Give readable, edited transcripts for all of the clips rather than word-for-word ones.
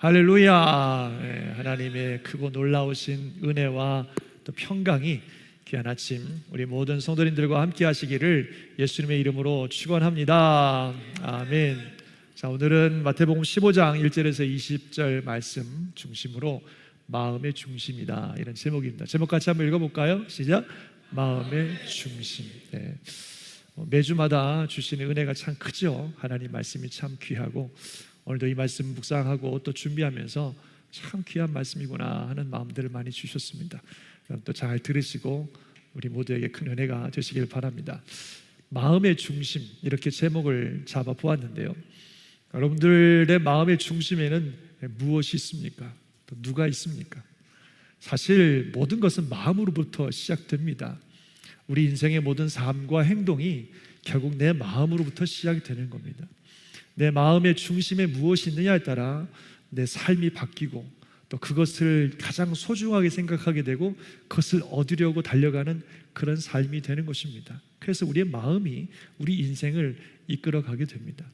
할렐루야. 하나님의 크고 놀라우신 은혜와 또 평강이 귀한 아침 우리 모든 성도님들과 함께 하시기를 예수님의 이름으로 축원합니다. 아멘. 자, 오늘은 마태복음 15장 1절에서 20절 말씀 중심으로 마음의 중심이다, 이런 제목입니다. 제목 같이 한번 읽어볼까요? 시작. 마음의 중심. 매주마다 주시는 은혜가 참 크죠. 하나님 말씀이 참 귀하고, 오늘도 이 말씀 묵상하고 또 준비하면서 참 귀한 말씀이구나 하는 마음들을 많이 주셨습니다. 그럼 또 잘 들으시고 우리 모두에게 큰 은혜가 되시길 바랍니다. 마음의 중심, 이렇게 제목을 잡아 보았는데요, 여러분들의 마음의 중심에는 무엇이 있습니까? 또 누가 있습니까? 사실 모든 것은 마음으로부터 시작됩니다. 우리 인생의 모든 삶과 행동이 결국 내 마음으로부터 시작이 되는 겁니다. 내 마음의 중심에 무엇이 있느냐에 따라 내 삶이 바뀌고, 또 그것을 가장 소중하게 생각하게 되고 그것을 얻으려고 달려가는 그런 삶이 되는 것입니다. 그래서 우리의 마음이 우리 인생을 이끌어가게 됩니다.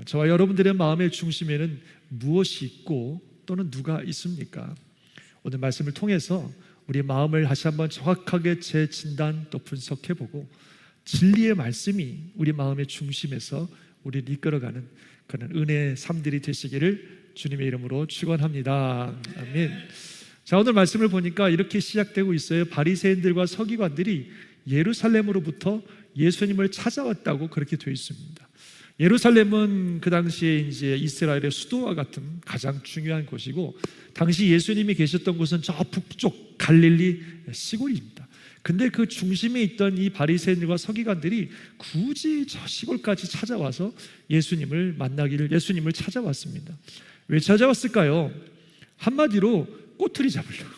저와 여러분들의 마음의 중심에는 무엇이 있고 또는 누가 있습니까? 오늘 말씀을 통해서 우리 마음을 다시 한번 정확하게 재진단 또 분석해보고, 진리의 말씀이 우리 마음의 중심에서 우리를 이끌어가는 그런 은혜의 삶들이 되시기를 주님의 이름으로 축원합니다. 아멘. 자, 오늘 말씀을 보니까 이렇게 시작되고 있어요. 바리새인들과 서기관들이 예루살렘으로부터 예수님을 찾아왔다고 그렇게 되어 있습니다. 예루살렘은 그 당시에 이제 이스라엘의 수도와 같은 가장 중요한 곳이고, 당시 예수님이 계셨던 곳은 저 북쪽 갈릴리 시골입니다. 근데 그 중심에 있던 이 바리새인들과 서기관들이 굳이 저 시골까지 찾아와서 예수님을 찾아왔습니다. 왜 찾아왔을까요? 한마디로 꼬투리 잡으려고,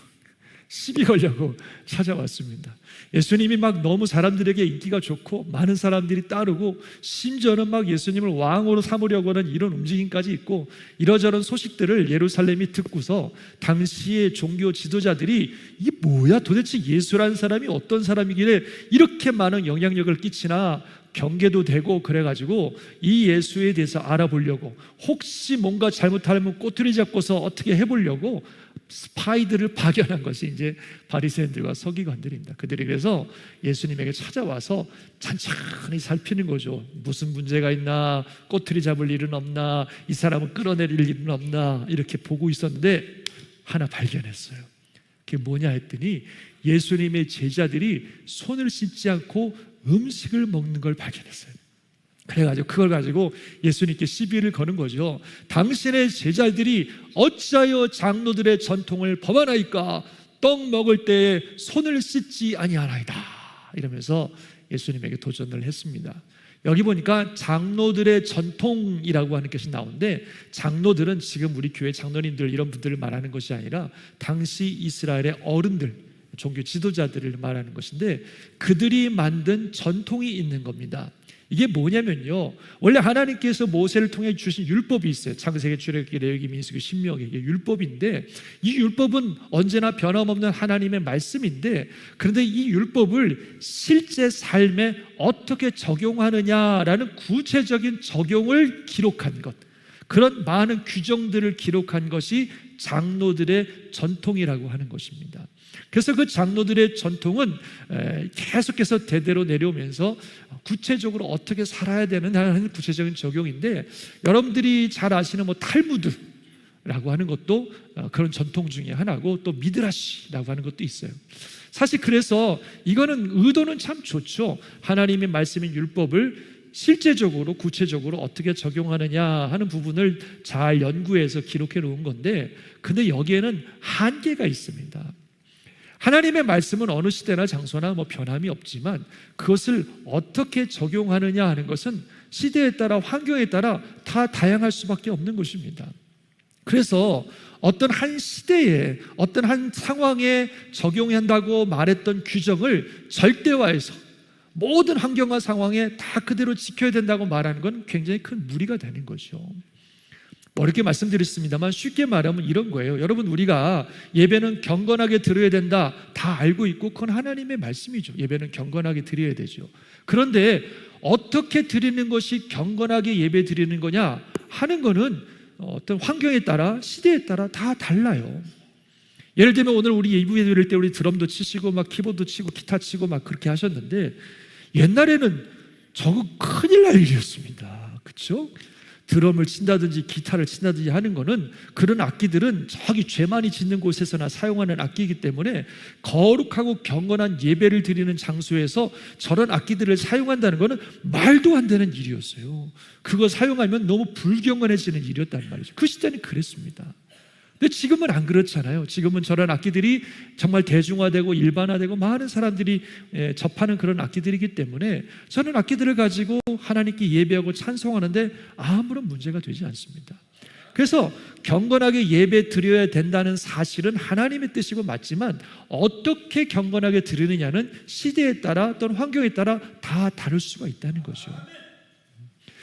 시비 걸려고 찾아왔습니다. 예수님이 막 너무 사람들에게 인기가 좋고 많은 사람들이 따르고, 심지어는 막 예수님을 왕으로 삼으려고 하는 이런 움직임까지 있고, 이러저런 소식들을 예루살렘이 듣고서 당시의 종교 지도자들이 이게 뭐야, 도대체 예수라는 사람이 어떤 사람이길래 이렇게 많은 영향력을 끼치나 경계도 되고, 그래가지고 이 예수에 대해서 알아보려고, 혹시 뭔가 잘못하면 꼬투리 잡고서 어떻게 해보려고 스파이들을 파견한 것이 이제 바리새인들과 서기관들입니다. 그들이 그래서 예수님에게 찾아와서 천천히 살피는 거죠. 무슨 문제가 있나, 꼬투리 잡을 일은 없나, 이 사람은 끌어내릴 일은 없나, 이렇게 보고 있었는데 하나 발견했어요. 그게 뭐냐 했더니 예수님의 제자들이 손을 씻지 않고 음식을 먹는 걸 발견했어요. 그래가지고 그걸 가지고 예수님께 시비를 거는 거죠. 당신의 제자들이 어찌하여 장로들의 전통을 범하나이까? 떡 먹을 때에 손을 씻지 아니하나이다, 이러면서 예수님에게 도전을 했습니다. 여기 보니까 장로들의 전통이라고 하는 것이 나오는데, 장로들은 지금 우리 교회 장로님들 이런 분들을 말하는 것이 아니라 당시 이스라엘의 어른들, 종교 지도자들을 말하는 것인데, 그들이 만든 전통이 있는 겁니다. 이게 뭐냐면요, 원래 하나님께서 모세를 통해 주신 율법이 있어요. 창세기, 출애굽기, 레위기, 민수기, 신명기, 이게 율법인데, 이 율법은 언제나 변함없는 하나님의 말씀인데, 그런데 이 율법을 실제 삶에 어떻게 적용하느냐라는 구체적인 적용을 기록한 것, 그런 많은 규정들을 기록한 것이 장로들의 전통이라고 하는 것입니다. 그래서 그 장로들의 전통은 계속해서 대대로 내려오면서 구체적으로 어떻게 살아야 되느냐는 구체적인 적용인데, 여러분들이 잘 아시는 탈무드라고 하는 것도 그런 전통 중에 하나고, 또 미드라시라고 하는 것도 있어요. 사실 그래서 이거는 의도는 참 좋죠. 하나님의 말씀인 율법을 실제적으로 구체적으로 어떻게 적용하느냐 하는 부분을 잘 연구해서 기록해 놓은 건데, 근데 여기에는 한계가 있습니다. 하나님의 말씀은 어느 시대나 장소나 변함이 없지만, 그것을 어떻게 적용하느냐 하는 것은 시대에 따라, 환경에 따라 다 다양할 수밖에 없는 것입니다. 그래서 어떤 한 시대에, 어떤 한 상황에 적용한다고 말했던 규정을 절대화해서 모든 환경과 상황에 다 그대로 지켜야 된다고 말하는 건 굉장히 큰 무리가 되는 거죠. 어렵게 말씀드렸습니다만 쉽게 말하면 이런 거예요. 여러분, 우리가 예배는 경건하게 드려야 된다 다 알고 있고, 그건 하나님의 말씀이죠. 예배는 경건하게 드려야 되죠. 그런데 어떻게 드리는 것이 경건하게 예배 드리는 거냐 하는 거는 어떤 환경에 따라, 시대에 따라 다 달라요. 예를 들면 오늘 우리 예배 드릴 때 우리 드럼도 치시고 막 키보드 치고 기타 치고 막 그렇게 하셨는데, 옛날에는 저거 큰일 날 일이었습니다. 그렇죠? 드럼을 친다든지 기타를 친다든지 하는 거는, 그런 악기들은 저기 죄 많이 짓는 곳에서나 사용하는 악기이기 때문에 거룩하고 경건한 예배를 드리는 장소에서 저런 악기들을 사용한다는 거는 말도 안 되는 일이었어요. 그거 사용하면 너무 불경건해지는 일이었단 말이죠. 그 시대는 그랬습니다. 근데 지금은 안 그렇잖아요. 지금은 저런 악기들이 정말 대중화되고 일반화되고 많은 사람들이 접하는 그런 악기들이기 때문에 저는 악기들을 가지고 하나님께 예배하고 찬송하는데 아무런 문제가 되지 않습니다. 그래서 경건하게 예배 드려야 된다는 사실은 하나님의 뜻이고 맞지만, 어떻게 경건하게 드리느냐는 시대에 따라 또는 환경에 따라 다 다를 수가 있다는 거죠.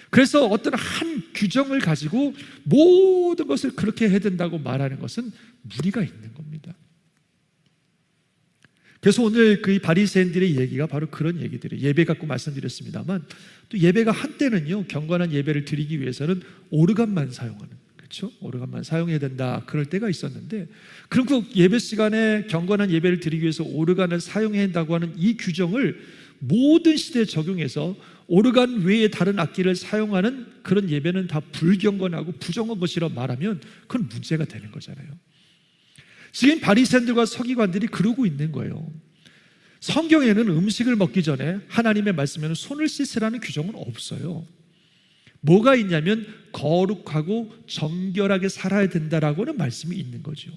그래서 어떤 한 규정을 가지고 모든 것을 그렇게 해야 된다고 말하는 것은 무리가 있는 겁니다. 그래서 오늘 그 바리새인들의 얘기가 바로 그런 얘기들이에요. 예배 갖고 말씀드렸습니다만, 또 예배가 한때는요, 경건한 예배를 드리기 위해서는 오르간만 사용하는, 그렇죠? 오르간만 사용해야 된다, 그럴 때가 있었는데, 그럼 그 예배 시간에 경건한 예배를 드리기 위해서 오르간을 사용해야 한다고 하는 이 규정을 모든 시대에 적용해서 오르간 외에 다른 악기를 사용하는 그런 예배는 다 불경건하고 부정한 것이라 말하면 그건 문제가 되는 거잖아요. 지금 바리새인들과 서기관들이 그러고 있는 거예요. 성경에는 음식을 먹기 전에 하나님의 말씀에는 손을 씻으라는 규정은 없어요. 뭐가 있냐면 거룩하고 정결하게 살아야 된다라고는 말씀이 있는 거죠.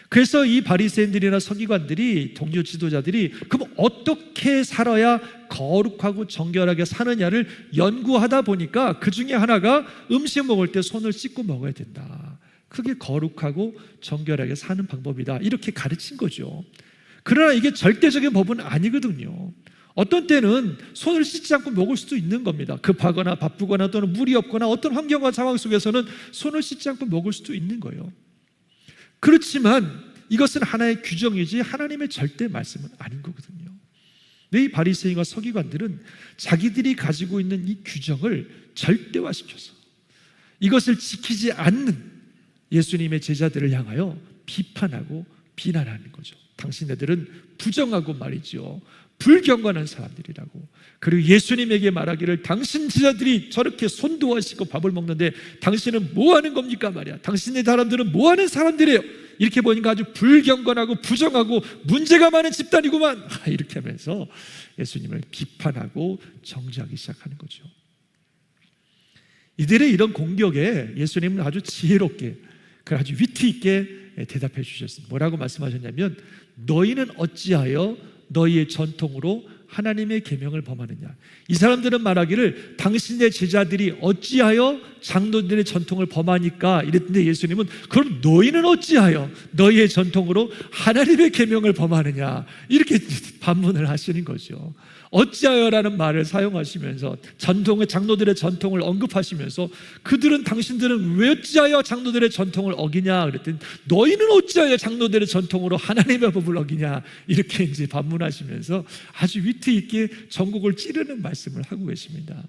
그래서 이 바리새인들이나 서기관들이, 동료 지도자들이 그럼 어떻게 살아야 거룩하고 정결하게 사느냐를 연구하다 보니까 그 중에 하나가 음식 먹을 때 손을 씻고 먹어야 된다. 그게 거룩하고 정결하게 사는 방법이다, 이렇게 가르친 거죠. 그러나 이게 절대적인 법은 아니거든요. 어떤 때는 손을 씻지 않고 먹을 수도 있는 겁니다. 급하거나 바쁘거나 또는 물이 없거나 어떤 환경과 상황 속에서는 손을 씻지 않고 먹을 수도 있는 거예요. 그렇지만 이것은 하나의 규정이지 하나님의 절대 말씀은 아닌 거거든요. 이 바리새인과 서기관들은 자기들이 가지고 있는 이 규정을 절대화시켜서 이것을 지키지 않는 예수님의 제자들을 향하여 비판하고 비난하는 거죠. 당신네들은 부정하고 말이죠, 불경건한 사람들이라고. 그리고 예수님에게 말하기를, 당신 제자들이 저렇게 손도 하시고 밥을 먹는데 당신은 뭐 하는 겁니까 말이야, 당신네 사람들은 뭐 하는 사람들이에요, 이렇게 보니까 아주 불경건하고 부정하고 문제가 많은 집단이구만, 이렇게 하면서 예수님을 비판하고 정죄하기 시작하는 거죠. 이들의 이런 공격에 예수님은 아주 지혜롭게, 아주 위트 있게 대답해 주셨습니다. 뭐라고 말씀하셨냐면, 너희는 어찌하여 너희의 전통으로 하나님의 계명을 범하느냐. 이 사람들은 말하기를 당신의 제자들이 어찌하여 장로들의 전통을 범하니까 이랬는데, 예수님은 그럼 너희는 어찌하여 너희의 전통으로 하나님의 계명을 범하느냐, 이렇게 반문을 하시는 거죠. 어찌하여라는 말을 사용하시면서 전통의, 장로들의 전통을 언급하시면서, 그들은, 당신들은 왜 어찌하여 장로들의 전통을 어기냐 그랬더니, 너희는 어찌하여 장로들의 전통으로 하나님의 법을 어기냐, 이렇게 이제 반문하시면서 아주 위트 있게 전곡을 찌르는 말씀을 하고 계십니다.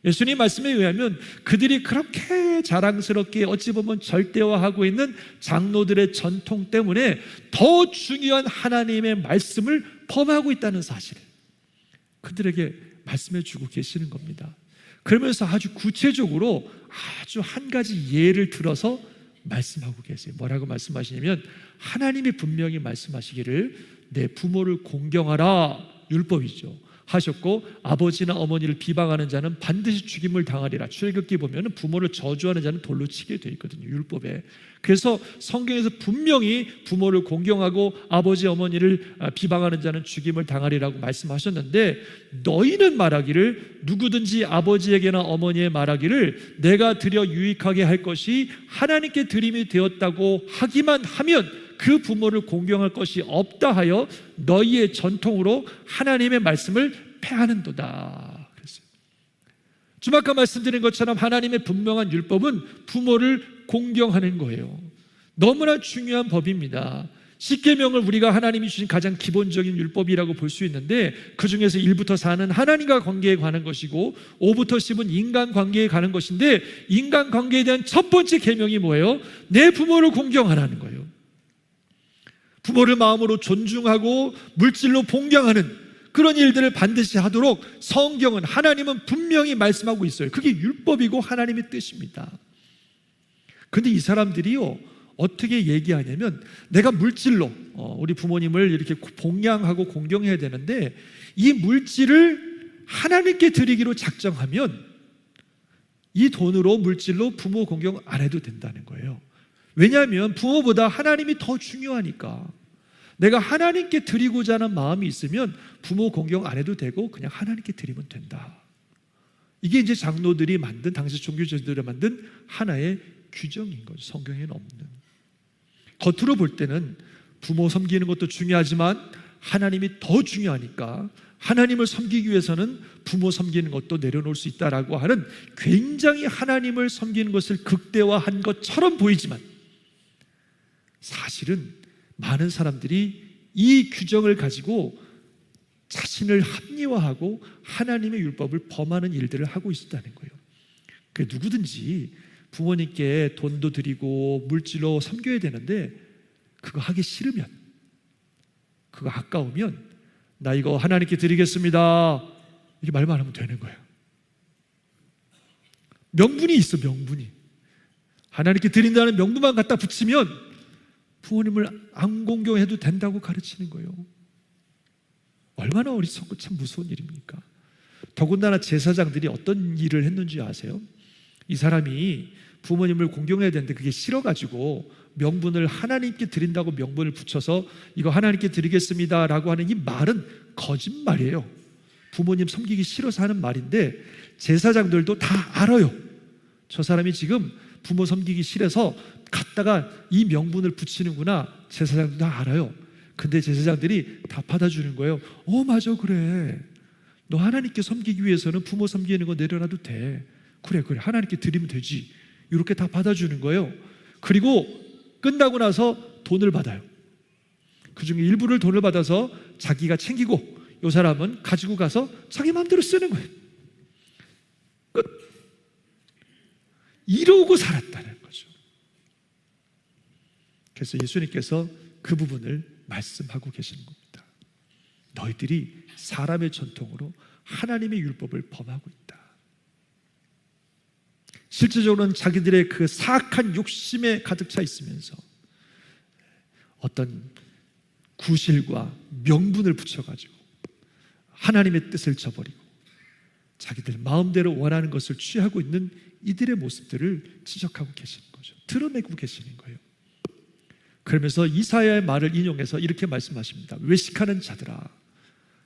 예수님 말씀에 의하면 그들이 그렇게 자랑스럽게 어찌 보면 절대화하고 있는 장로들의 전통 때문에 더 중요한 하나님의 말씀을 범하고 있다는 사실을 그들에게 말씀해 주고 계시는 겁니다. 그러면서 아주 구체적으로 아주 한 가지 예를 들어서 말씀하고 계세요. 뭐라고 말씀하시냐면, 하나님이 분명히 말씀하시기를 내 부모를 공경하라, 율법이죠, 하셨고, 아버지나 어머니를 비방하는 자는 반드시 죽임을 당하리라. 출애굽기 보면 부모를 저주하는 자는 돌로 치게 돼 있거든요, 율법에. 그래서 성경에서 분명히 부모를 공경하고 아버지 어머니를 비방하는 자는 죽임을 당하리라고 말씀하셨는데, 너희는 말하기를, 누구든지 아버지에게나 어머니에 말하기를 내가 드려 유익하게 할 것이 하나님께 드림이 되었다고 하기만 하면 그 부모를 공경할 것이 없다 하여 너희의 전통으로 하나님의 말씀을 폐하는도다 그랬어요. 좀 아까 말씀드린 것처럼 하나님의 분명한 율법은 부모를 공경하는 거예요. 너무나 중요한 법입니다. 십계명을 우리가 하나님이 주신 가장 기본적인 율법이라고 볼 수 있는데, 그 중에서 1부터 4는 하나님과 관계에 관한 것이고 5부터 10은 인간관계에 관한 것인데, 인간관계에 대한 첫 번째 계명이 뭐예요? 내 부모를 공경하라는 거예요. 부모를 마음으로 존중하고 물질로 봉양하는 그런 일들을 반드시 하도록 성경은, 하나님은 분명히 말씀하고 있어요. 그게 율법이고 하나님의 뜻입니다. 근데 이 사람들이요, 어떻게 얘기하냐면, 내가 물질로 우리 부모님을 이렇게 봉양하고 공경해야 되는데, 이 물질을 하나님께 드리기로 작정하면 이 돈으로 물질로 부모 공경 안 해도 된다는 거예요. 왜냐하면 부모보다 하나님이 더 중요하니까. 내가 하나님께 드리고자 하는 마음이 있으면 부모 공경 안 해도 되고 그냥 하나님께 드리면 된다. 이게 이제 장로들이 만든, 당시 종교제도들이 만든 하나의 규정인 거죠. 성경에는 없는. 겉으로 볼 때는 부모 섬기는 것도 중요하지만 하나님이 더 중요하니까 하나님을 섬기기 위해서는 부모 섬기는 것도 내려놓을 수 있다라고 하는, 굉장히 하나님을 섬기는 것을 극대화한 것처럼 보이지만, 사실은 많은 사람들이 이 규정을 가지고 자신을 합리화하고 하나님의 율법을 범하는 일들을 하고 있다는 거예요. 그 누구든지 부모님께 돈도 드리고 물질로 섬겨야 되는데, 그거 하기 싫으면, 그거 아까우면 나 이거 하나님께 드리겠습니다 이렇게 말만 하면 되는 거예요. 명분이 있어. 명분이. 하나님께 드린다는 명분만 갖다 붙이면 부모님을 안 공경해도 된다고 가르치는 거예요. 얼마나 어리석고 참 무서운 일입니까? 더군다나 제사장들이 어떤 일을 했는지 아세요? 이 사람이 부모님을 공경해야 되는데 그게 싫어가지고 명분을 하나님께 드린다고 명분을 붙여서 이거 하나님께 드리겠습니다 라고 하는 이 말은 거짓말이에요. 부모님 섬기기 싫어서 하는 말인데, 제사장들도 다 알아요. 저 사람이 지금 부모 섬기기 싫어서 갖다가 이 명분을 붙이는구나. 제사장들도 다 알아요. 근데 제사장들이 다 받아주는 거예요. 맞아, 그래. 너 하나님께 섬기기 위해서는 부모 섬기는 거 내려놔도 돼. 그래 하나님께 드리면 되지. 이렇게 다 받아주는 거예요. 그리고 끝나고 나서 돈을 받아요. 그 중에 일부를 돈을 받아서 자기가 챙기고, 이 사람은 가지고 가서 자기 마음대로 쓰는 거예요. 끝. 이러고 살았다는 거죠. 그래서 예수님께서 그 부분을 말씀하고 계시는 겁니다. 너희들이 사람의 전통으로 하나님의 율법을 범하고 있다. 실제적으로는 자기들의 그 사악한 욕심에 가득 차 있으면서 어떤 구실과 명분을 붙여가지고 하나님의 뜻을 저버리고 자기들 마음대로 원하는 것을 취하고 있는 이들의 모습들을 지적하고 계시는 거죠. 드러내고 계시는 거예요. 그러면서 이사야의 말을 인용해서 이렇게 말씀하십니다. 외식하는 자들아.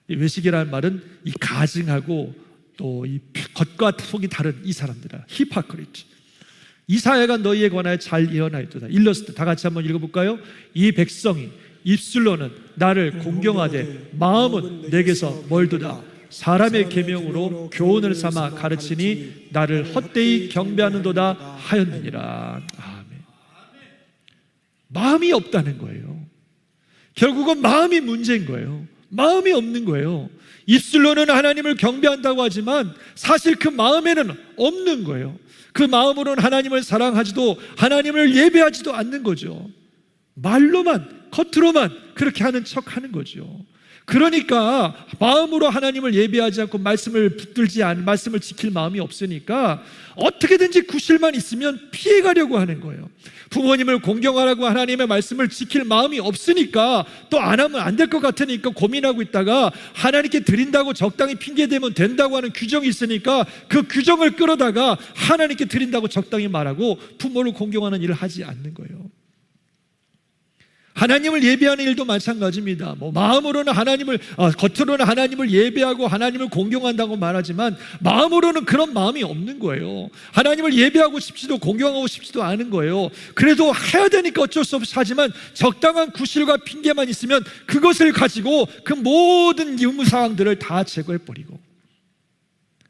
이 외식이라는 말은 이 가증하고 또 이 겉과 속이 다른 이 사람들아, 히파크리트. 이사야가 너희에 관하여 잘 예언하였도다. 일렀을 때 다 같이 한번 읽어볼까요? 이 백성이 입술로는 나를 공경하되 마음은 내게서 멀도다. 사람의 계명으로 교훈을 삼아 가르치니 나를 헛되이 경배하는도다 하였느니라. 아멘. 마음이 없다는 거예요. 결국은 마음이 문제인 거예요. 마음이 없는 거예요. 입술로는 하나님을 경배한다고 하지만 사실 그 마음에는 없는 거예요. 그 마음으로는 하나님을 사랑하지도 하나님을 예배하지도 않는 거죠. 말로만, 겉으로만 그렇게 하는 척 하는 거죠. 그러니까 마음으로 하나님을 예배하지 않고 말씀을 말씀을 지킬 마음이 없으니까 어떻게든지 구실만 있으면 피해가려고 하는 거예요. 부모님을 공경하라고 하나님의 말씀을 지킬 마음이 없으니까 또 안 하면 안 될 것 같으니까 고민하고 있다가 하나님께 드린다고 적당히 핑계대면 된다고 하는 규정이 있으니까 그 규정을 끌어다가 하나님께 드린다고 적당히 말하고 부모를 공경하는 일을 하지 않는 거예요. 하나님을 예배하는 일도 마찬가지입니다. 마음으로는 겉으로는 하나님을 예배하고 하나님을 공경한다고 말하지만 마음으로는 그런 마음이 없는 거예요. 하나님을 예배하고 싶지도 공경하고 싶지도 않은 거예요. 그래도 해야 되니까 어쩔 수 없이 하지만 적당한 구실과 핑계만 있으면 그것을 가지고 그 모든 의무사항들을 다 제거해버리고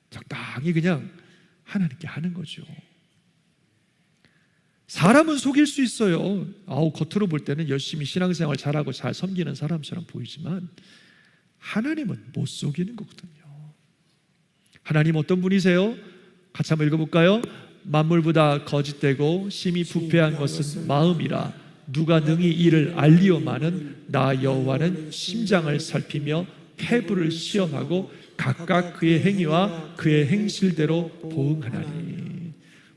적당히 그냥 하나님께 하는 거죠. 사람은 속일 수 있어요. 겉으로 볼 때는 열심히 신앙생활 잘하고 잘 섬기는 사람처럼 보이지만 하나님은 못 속이는 거거든요. 하나님 어떤 분이세요? 같이 한번 읽어볼까요? 만물보다 거짓되고 심히 부패한 것은 마음이라 누가 능히 이를 알리오마는 나 여호와는 심장을 살피며 폐부를 시험하고 각각 그의 행위와 그의 행실대로 보응하나니.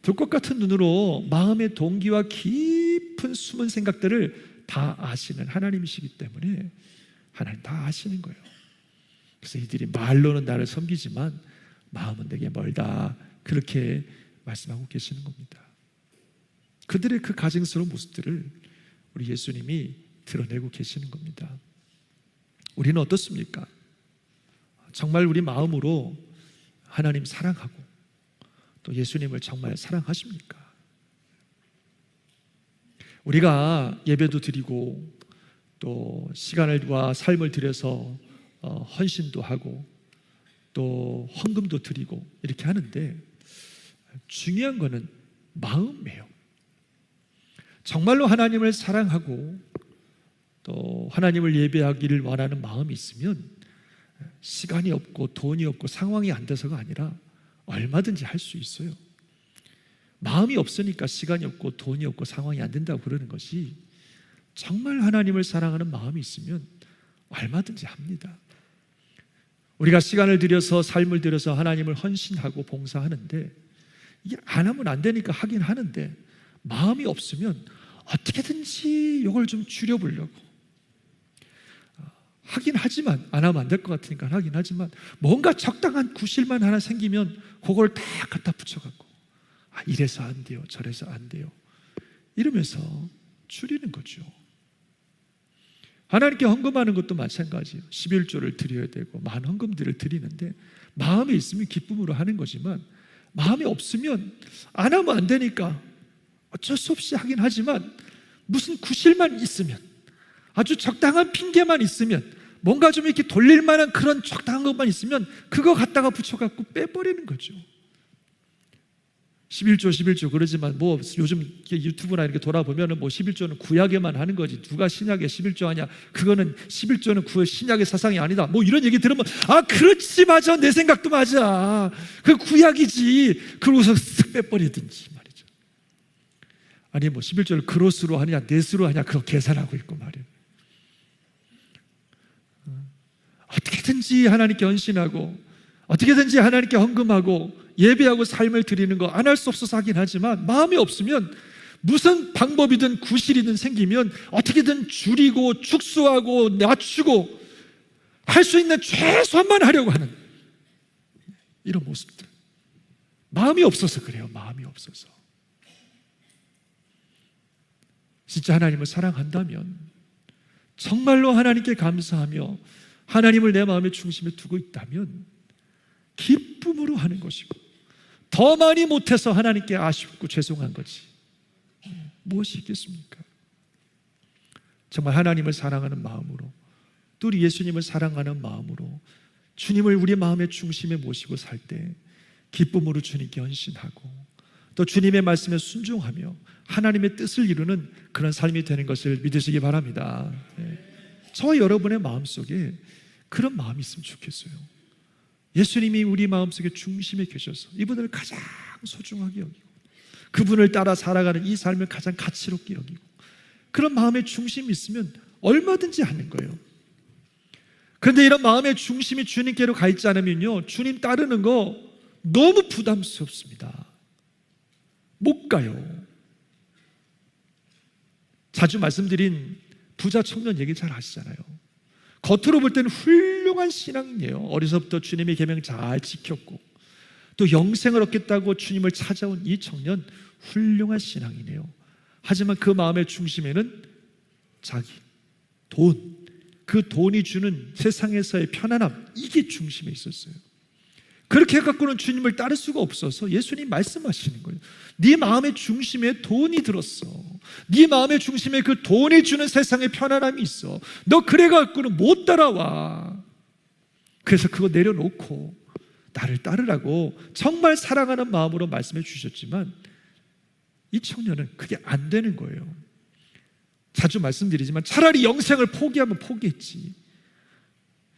불꽃 같은 눈으로 마음의 동기와 깊은 숨은 생각들을 다 아시는 하나님이시기 때문에 하나님 다 아시는 거예요. 그래서 이들이 말로는 나를 섬기지만 마음은 내게 멀다, 그렇게 말씀하고 계시는 겁니다. 그들의 그 가증스러운 모습들을 우리 예수님이 드러내고 계시는 겁니다. 우리는 어떻습니까? 정말 우리 마음으로 하나님 사랑하고 또 예수님을 정말 사랑하십니까? 우리가 예배도 드리고 또 시간과 삶을 들여서 헌신도 하고 또 헌금도 드리고 이렇게 하는데 중요한 거는 마음이에요. 정말로 하나님을 사랑하고 또 하나님을 예배하기를 원하는 마음이 있으면 시간이 없고 돈이 없고 상황이 안 돼서가 아니라 얼마든지 할 수 있어요. 마음이 없으니까 시간이 없고 돈이 없고 상황이 안 된다고 그러는 것이, 정말 하나님을 사랑하는 마음이 있으면 얼마든지 합니다. 우리가 시간을 들여서 삶을 들여서 하나님을 헌신하고 봉사하는데 이게 안 하면 안 되니까 하긴 하는데 마음이 없으면 어떻게든지 이걸 좀 줄여보려고 하긴 하지만, 안 하면 안 될 것 같으니까 하긴 하지만 뭔가 적당한 구실만 하나 생기면 그걸 다 갖다 붙여갖고 이래서 안 돼요, 저래서 안 돼요 이러면서 줄이는 거죠. 하나님께 헌금하는 것도 마찬가지예요. 11조를 드려야 되고 많은 헌금들을 드리는데 마음에 있으면 기쁨으로 하는 거지만 마음이 없으면 안 하면 안 되니까 어쩔 수 없이 하긴 하지만 무슨 구실만 있으면, 아주 적당한 핑계만 있으면, 뭔가 좀 이렇게 돌릴 만한 그런 적당한 것만 있으면 그거 갖다가 붙여갖고 빼버리는 거죠. 11조 그러지만 뭐 요즘 유튜브나 이렇게 돌아보면은 뭐 11조는 구약에만 하는 거지 누가 신약에 11조 하냐, 그거는 11조는 신약의 사상이 아니다 뭐 이런 얘기 들으면 그렇지, 맞아, 내 생각도 맞아, 그 구약이지, 그러고서 쓱 빼버리든지 말이죠. 아니 뭐 11조를 그로스로 하냐 넷으로 하냐 그거 계산하고 있고 말이에요. 어떻게든지 하나님께 헌신하고 어떻게든지 하나님께 헌금하고 예배하고 삶을 드리는 거 안 할 수 없어서 하긴 하지만 마음이 없으면 무슨 방법이든 구실이든 생기면 어떻게든 줄이고 축소하고 낮추고 할 수 있는 최소한만 하려고 하는 이런 모습들. 마음이 없어서 그래요. 마음이 없어서. 진짜 하나님을 사랑한다면 정말로 하나님께 감사하며 하나님을 내 마음의 중심에 두고 있다면 기쁨으로 하는 것이고, 더 많이 못해서 하나님께 아쉽고 죄송한 거지 무엇이 있겠습니까? 정말 하나님을 사랑하는 마음으로, 또 우리 예수님을 사랑하는 마음으로 주님을 우리 마음의 중심에 모시고 살 때 기쁨으로 주님께 헌신하고 또 주님의 말씀에 순종하며 하나님의 뜻을 이루는 그런 삶이 되는 것을 믿으시기 바랍니다. 저와 여러분의 마음속에 그런 마음이 있으면 좋겠어요. 예수님이 우리 마음속에 중심에 계셔서 이분을 가장 소중하게 여기고 그분을 따라 살아가는 이 삶을 가장 가치롭게 여기고 그런 마음의 중심이 있으면 얼마든지 하는 거예요. 그런데 이런 마음의 중심이 주님께로 가 있지 않으면요, 주님 따르는 거 너무 부담스럽습니다. 못 가요. 자주 말씀드린 부자 청년 얘기 잘 아시잖아요. 겉으로 볼 때는 훌륭한 신앙이에요. 어려서부터 주님의 계명 잘 지켰고 또 영생을 얻겠다고 주님을 찾아온 이 청년 훌륭한 신앙이네요. 하지만 그 마음의 중심에는 자기, 돈, 그 돈이 주는 세상에서의 편안함, 이게 중심에 있었어요. 그렇게 해갖고는 주님을 따를 수가 없어서 예수님 말씀하시는 거예요. 네 마음의 중심에 돈이 들었어. 네 마음의 중심에 그 돈이 주는 세상의 편안함이 있어. 너 그래갖고는 못 따라와. 그래서 그거 내려놓고 나를 따르라고 정말 사랑하는 마음으로 말씀해 주셨지만 이 청년은 그게 안 되는 거예요. 자주 말씀드리지만 차라리 영생을 포기하면 포기했지,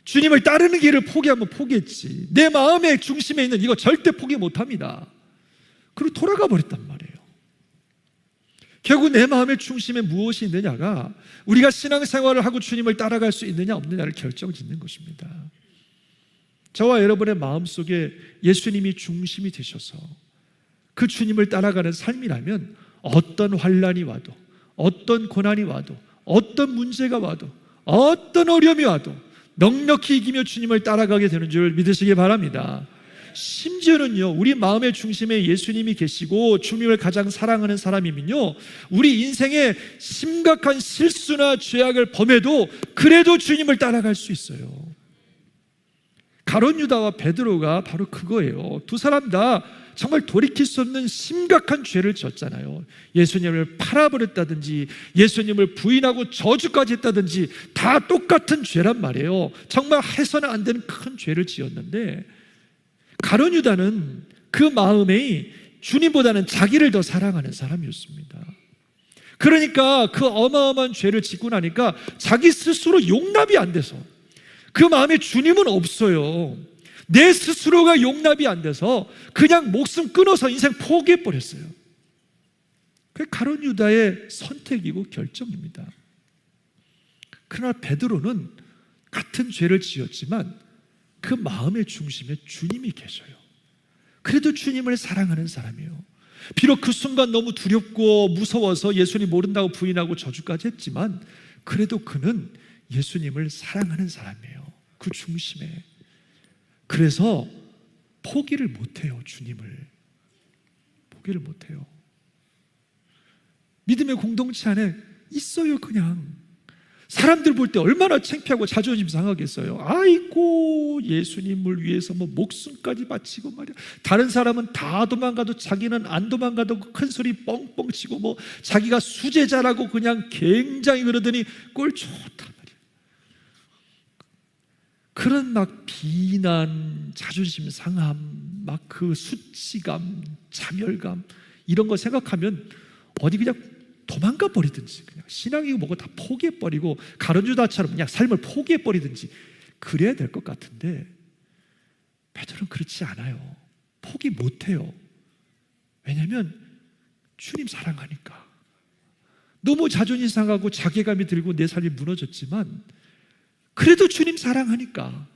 주님을 따르는 길을 포기하면 포기했지, 내 마음의 중심에 있는 이거 절대 포기 못합니다. 그리고 돌아가 버렸단 말이에요. 결국 내 마음의 중심에 무엇이 있느냐가 우리가 신앙생활을 하고 주님을 따라갈 수 있느냐 없느냐를 결정짓는 것입니다. 저와 여러분의 마음속에 예수님이 중심이 되셔서 그 주님을 따라가는 삶이라면 어떤 환난이 와도, 어떤 고난이 와도, 어떤 문제가 와도, 어떤 어려움이 와도 넉넉히 이기며 주님을 따라가게 되는 줄 믿으시기 바랍니다. 심지어는요, 우리 마음의 중심에 예수님이 계시고 주님을 가장 사랑하는 사람이면요, 우리 인생에 심각한 실수나 죄악을 범해도 그래도 주님을 따라갈 수 있어요. 가룟 유다와 베드로가 바로 그거예요. 두 사람 다 정말 돌이킬 수 없는 심각한 죄를 지었잖아요. 예수님을 팔아버렸다든지 예수님을 부인하고 저주까지 했다든지 다 똑같은 죄란 말이에요. 정말 해서는 안 되는 큰 죄를 지었는데 가룟 유다는 그 마음에 주님보다는 자기를 더 사랑하는 사람이었습니다. 그러니까 그 어마어마한 죄를 짓고 나니까 자기 스스로 용납이 안 돼서, 그 마음에 주님은 없어요. 내 스스로가 용납이 안 돼서 그냥 목숨 끊어서 인생 포기해버렸어요. 그게 가룟 유다의 선택이고 결정입니다. 그러나 베드로는 같은 죄를 지었지만 그 마음의 중심에 주님이 계셔요. 그래도 주님을 사랑하는 사람이에요. 비록 그 순간 너무 두렵고 무서워서 예수님 모른다고 부인하고 저주까지 했지만 그래도 그는 예수님을 사랑하는 사람이에요. 그 중심에. 그래서 포기를 못해요. 주님을 포기를 못해요. 믿음의 공동체 안에 있어요. 그냥 사람들 볼 때 얼마나 창피하고 자존심 상하겠어요. 아이고, 예수님을 위해서 뭐 목숨까지 바치고 말이야. 다른 사람은 다 도망가도 자기는 안 도망가도 큰 소리 뻥뻥 치고 뭐 자기가 수제자라고 그냥 굉장히 그러더니 꼴 좋다 말이야. 그런 막 비난, 자존심 상함, 막 그 수치감, 자멸감 이런 거 생각하면 어디 그냥 도망가 버리든지, 그냥 신앙이고 뭐고 다 포기해 버리고 가룟 유다처럼 그냥 삶을 포기해 버리든지 그래야 될 것 같은데 베드로는 그렇지 않아요. 포기 못 해요. 왜냐하면 주님 사랑하니까. 너무 자존심 상하고 자괴감이 들고 내 삶이 무너졌지만 그래도 주님 사랑하니까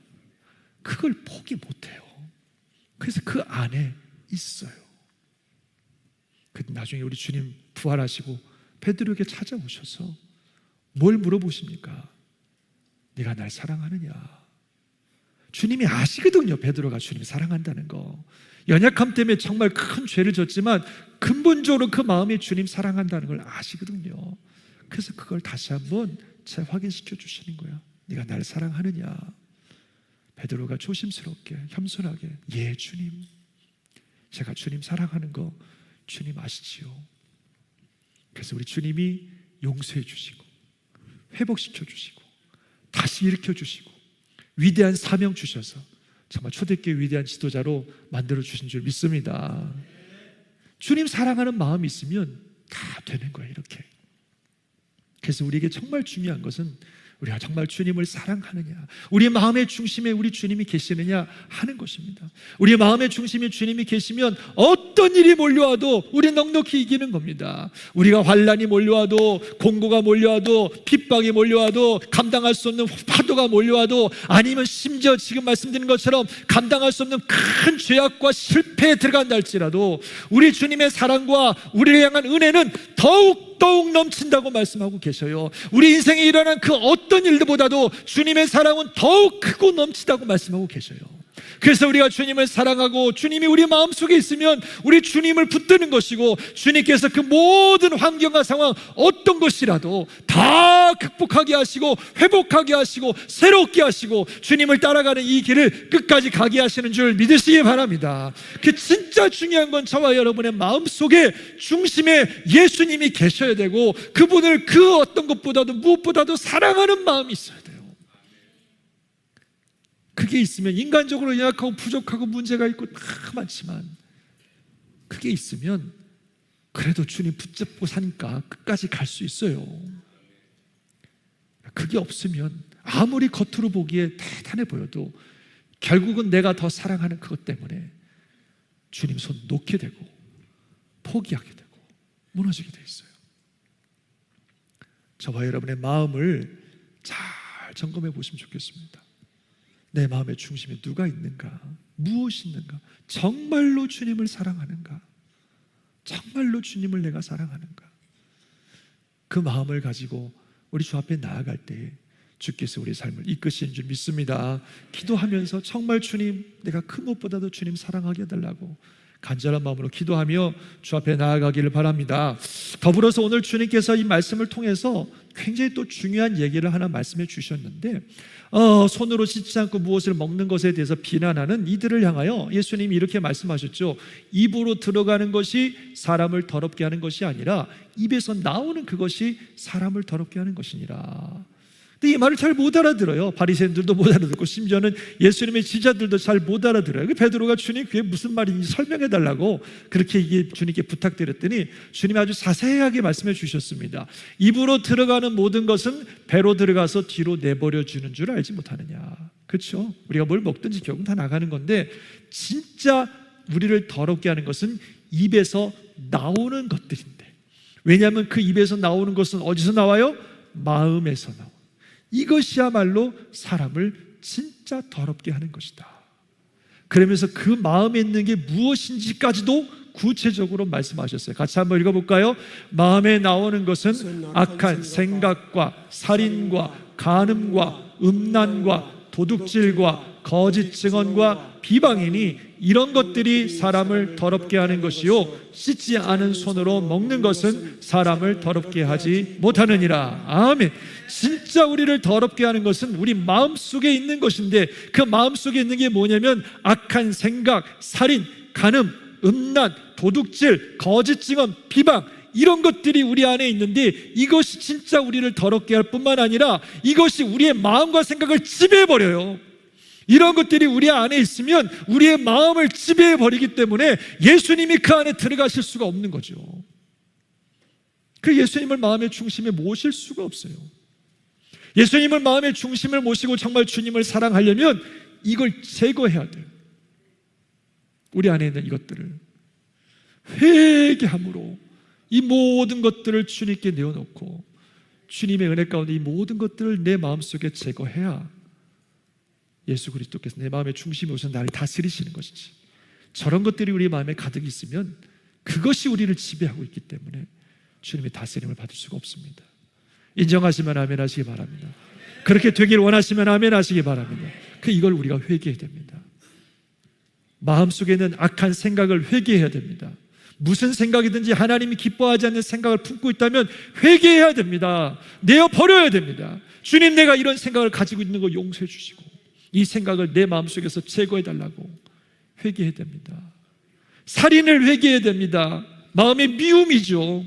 그걸 포기 못 해요. 그래서 그 안에 있어요. 나중에 우리 주님 부활하시고 베드로에게 찾아오셔서 뭘 물어보십니까? 네가 날 사랑하느냐? 주님이 아시거든요. 베드로가 주님 사랑한다는 거. 연약함 때문에 정말 큰 죄를 졌지만 근본적으로 그 마음에 주님 사랑한다는 걸 아시거든요. 그래서 그걸 다시 한번 재확인시켜 주시는 거야. 네가 날 사랑하느냐? 베드로가 조심스럽게 겸손하게 예 주님, 제가 주님 사랑하는 거 주님 아시지요. 그래서 우리 주님이 용서해 주시고 회복시켜 주시고 다시 일으켜 주시고 위대한 사명 주셔서 정말 초대교회 위대한 지도자로 만들어 주신 줄 믿습니다. 주님 사랑하는 마음이 있으면 다 되는 거예요. 이렇게. 그래서 우리에게 정말 중요한 것은 우리가 정말 주님을 사랑하느냐, 우리 마음의 중심에 우리 주님이 계시느냐 하는 것입니다. 우리 마음의 중심에 주님이 계시면 어떤 일이 몰려와도 우리 넉넉히 이기는 겁니다. 우리가 환난이 몰려와도, 공고가 몰려와도, 핍박이 몰려와도, 감당할 수 없는 파도가 몰려와도, 아니면 심지어 지금 말씀드린 것처럼 감당할 수 없는 큰 죄악과 실패에 들어간다 할지라도 우리 주님의 사랑과 우리를 향한 은혜는 더욱 넘친다고 말씀하고 계셔요. 우리 인생에 일어난 그 어떤 일보다도 주님의 사랑은 더욱 크고 넘치다고 말씀하고 계셔요. 그래서 우리가 주님을 사랑하고 주님이 우리 마음속에 있으면 우리 주님을 붙드는 것이고, 주님께서 그 모든 환경과 상황 어떤 것이라도 다 극복하게 하시고 회복하게 하시고 새롭게 하시고 주님을 따라가는 이 길을 끝까지 가게 하시는 줄 믿으시기 바랍니다. 그 진짜 중요한 건 저와 여러분의 마음속에 중심에 예수님이 계셔야 되고 그분을 그 어떤 것보다도 무엇보다도 사랑하는 마음이 있어야 돼요. 그게 있으면, 인간적으로 연약하고 부족하고 문제가 있고 다 많지만 그게 있으면 그래도 주님 붙잡고 사니까 끝까지 갈 수 있어요. 그게 없으면 아무리 겉으로 보기에 대단해 보여도 결국은 내가 더 사랑하는 그것 때문에 주님 손 놓게 되고 포기하게 되고 무너지게 돼 있어요. 저와 여러분의 마음을 잘 점검해 보시면 좋겠습니다. 내 마음의 중심에 누가 있는가? 무엇이 있는가? 정말로 주님을 사랑하는가? 정말로 주님을 내가 사랑하는가? 그 마음을 가지고 우리 주 앞에 나아갈 때 주께서 우리 삶을 이끄시는 줄 믿습니다. 기도하면서 정말 주님, 내가 큰 것보다도 주님 사랑하게 해달라고 간절한 마음으로 기도하며 주 앞에 나아가기를 바랍니다. 더불어서 오늘 주님께서 이 말씀을 통해서 굉장히 또 중요한 얘기를 하나 말씀해 주셨는데, 손으로 씻지 않고 무엇을 먹는 것에 대해서 비난하는 이들을 향하여 예수님이 이렇게 말씀하셨죠. 입으로 들어가는 것이 사람을 더럽게 하는 것이 아니라 입에서 나오는 그것이 사람을 더럽게 하는 것이니라. 근데 이 말을 잘 못 알아들어요. 바리새인들도 못 알아듣고 심지어는 예수님의 지자들도 잘 못 알아들어요. 베드로가 주님 그게 무슨 말인지 설명해 달라고 그렇게 주님께 부탁드렸더니 주님이 아주 자세하게 말씀해 주셨습니다. 입으로 들어가는 모든 것은 배로 들어가서 뒤로 내버려 주는 줄 알지 못하느냐. 그렇죠? 우리가 뭘 먹든지 결국은 다 나가는 건데, 진짜 우리를 더럽게 하는 것은 입에서 나오는 것들인데, 왜냐하면 그 입에서 나오는 것은 어디서 나와요? 마음에서 나와요. 이것이야말로 사람을 진짜 더럽게 하는 것이다. 그러면서 그 마음에 있는 게 무엇인지까지도 구체적으로 말씀하셨어요. 같이 한번 읽어볼까요? 마음에 나오는 것은 악한 생각과 살인과 간음과 음란과 도둑질과 거짓 증언과 비방이니 이런 것들이 사람을 더럽게 하는 것이요 씻지 않은 손으로 먹는 것은 사람을 더럽게 하지 못하느니라. 아멘. 진짜 우리를 더럽게 하는 것은 우리 마음속에 있는 것인데, 그 마음속에 있는 게 뭐냐면 악한 생각, 살인, 간음, 음란, 도둑질, 거짓 증언, 비방, 이런 것들이 우리 안에 있는데, 이것이 진짜 우리를 더럽게 할 뿐만 아니라 이것이 우리의 마음과 생각을 지배해버려요. 이런 것들이 우리 안에 있으면 우리의 마음을 지배해버리기 때문에 예수님이 그 안에 들어가실 수가 없는 거죠. 그 예수님을 마음의 중심에 모실 수가 없어요. 예수님을 마음의 중심을 모시고 정말 주님을 사랑하려면 이걸 제거해야 돼요. 우리 안에 있는 이것들을 회개함으로 이 모든 것들을 주님께 내어놓고 주님의 은혜 가운데 이 모든 것들을 내 마음속에 제거해야 예수 그리스도께서 내 마음의 중심에 오셔서 나를 다스리시는 것이지, 저런 것들이 우리 마음에 가득 있으면 그것이 우리를 지배하고 있기 때문에 주님의 다스림을 받을 수가 없습니다. 인정하시면 아멘 하시기 바랍니다. 그렇게 되길 원하시면 아멘 하시기 바랍니다. 이걸 우리가 회개해야 됩니다. 마음속에 있는 악한 생각을 회개해야 됩니다. 무슨 생각이든지 하나님이 기뻐하지 않는 생각을 품고 있다면 회개해야 됩니다. 내어버려야 됩니다. 주님, 내가 이런 생각을 가지고 있는 거 용서해 주시고 이 생각을 내 마음속에서 제거해달라고 회개해야 됩니다. 살인을 회개해야 됩니다. 마음의 미움이죠.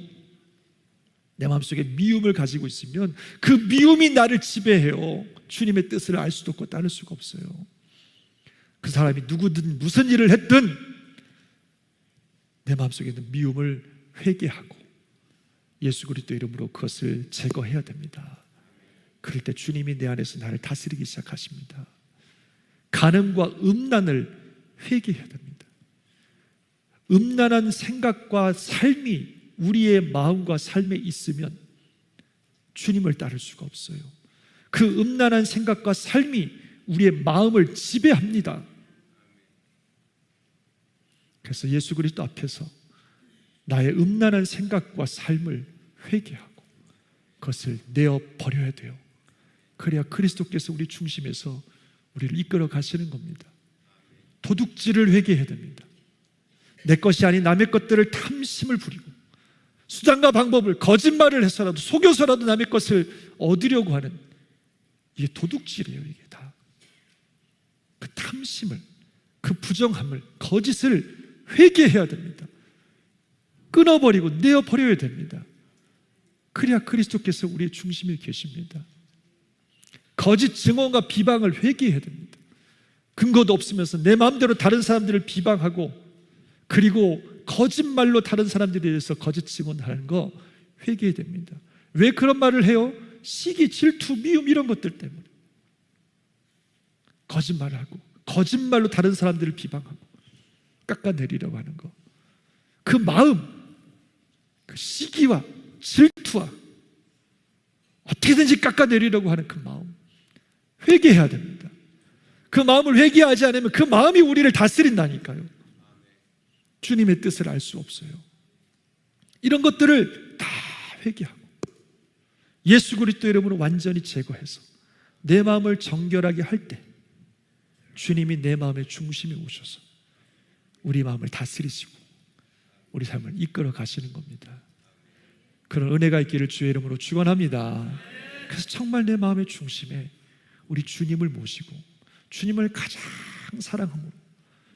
내 마음속에 미움을 가지고 있으면 그 미움이 나를 지배해요. 주님의 뜻을 알 수도 없고 따를 수가 없어요. 그 사람이 누구든 무슨 일을 했든 내 마음속에 있는 미움을 회개하고 예수 그리스도 이름으로 그것을 제거해야 됩니다. 그럴 때 주님이 내 안에서 나를 다스리기 시작하십니다. 간음과 음란을 회개해야 됩니다. 음란한 생각과 삶이 우리의 마음과 삶에 있으면 주님을 따를 수가 없어요. 그 음란한 생각과 삶이 우리의 마음을 지배합니다. 그래서 예수 그리스도 앞에서 나의 음란한 생각과 삶을 회개하고 그것을 내어버려야 돼요. 그래야 그리스도께서 우리 중심에서 우리를 이끌어 가시는 겁니다. 도둑질을 회개해야 됩니다. 내 것이 아닌 남의 것들을 탐심을 부리고 수단과 방법을 거짓말을 해서라도 속여서라도 남의 것을 얻으려고 하는, 이게 도둑질이에요. 이게 다 그 탐심을, 그 부정함을, 거짓을 회개해야 됩니다. 끊어버리고 내어버려야 됩니다. 그래야 그리스도께서 우리의 중심에 계십니다. 거짓 증언과 비방을 회개해야 됩니다. 근거도 없으면서 내 마음대로 다른 사람들을 비방하고 그리고 거짓말로 다른 사람들에 대해서 거짓 증언하는 거 회개해야 됩니다. 왜 그런 말을 해요? 시기, 질투, 미움 이런 것들 때문에 거짓말을 하고 거짓말로 다른 사람들을 비방하고 깎아내리려고 하는 거, 그 마음, 그 시기와 질투와 어떻게든지 깎아내리려고 하는 그 마음 회개해야 됩니다. 그 마음을 회개하지 않으면 그 마음이 우리를 다스린다니까요. 주님의 뜻을 알 수 없어요. 이런 것들을 다 회개하고 예수 그리스도 이름으로 완전히 제거해서 내 마음을 정결하게 할 때 주님이 내 마음의 중심에 오셔서 우리 마음을 다스리시고 우리 삶을 이끌어 가시는 겁니다. 그런 은혜가 있기를 주의 이름으로 축원합니다. 그래서 정말 내 마음의 중심에 우리 주님을 모시고 주님을 가장 사랑함으로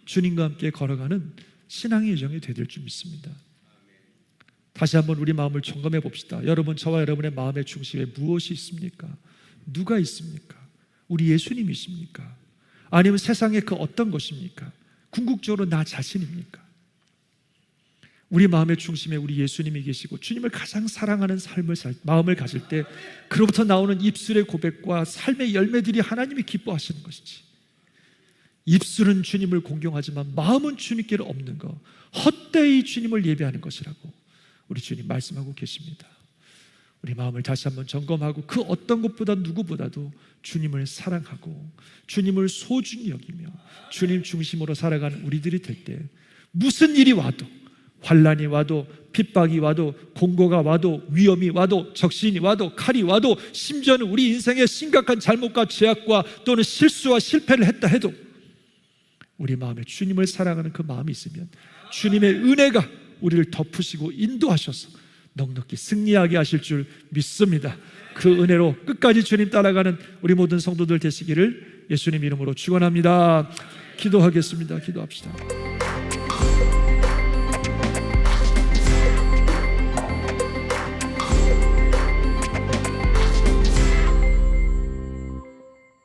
주님과 함께 걸어가는 신앙의 여정이 되될 줄 믿습니다. 다시 한번 우리 마음을 점검해 봅시다. 여러분, 저와 여러분의 마음의 중심에 무엇이 있습니까? 누가 있습니까? 우리 예수님이십니까? 아니면 세상의 그 어떤 것입니까? 궁극적으로 나 자신입니까? 우리 마음의 중심에 우리 예수님이 계시고 주님을 가장 사랑하는 마음을 가질 때 그로부터 나오는 입술의 고백과 삶의 열매들이 하나님이 기뻐하시는 것이지, 입술은 주님을 공경하지만 마음은 주님께로 없는 것, 헛되이 주님을 예배하는 것이라고 우리 주님 말씀하고 계십니다. 우리 마음을 다시 한번 점검하고 그 어떤 것보다 누구보다도 주님을 사랑하고 주님을 소중히 여기며 주님 중심으로 살아가는 우리들이 될 때 무슨 일이 와도, 환난이 와도, 핍박이 와도, 공고가 와도, 위험이 와도, 적신이 와도, 칼이 와도, 심지어는 우리 인생의 심각한 잘못과 죄악과 또는 실수와 실패를 했다 해도 우리 마음에 주님을 사랑하는 그 마음이 있으면 주님의 은혜가 우리를 덮으시고 인도하셔서 넉넉히 승리하게 하실 줄 믿습니다. 그 은혜로 끝까지 주님 따라가는 우리 모든 성도들 되시기를 예수님 이름으로 축원합니다. 기도하겠습니다. 기도합시다.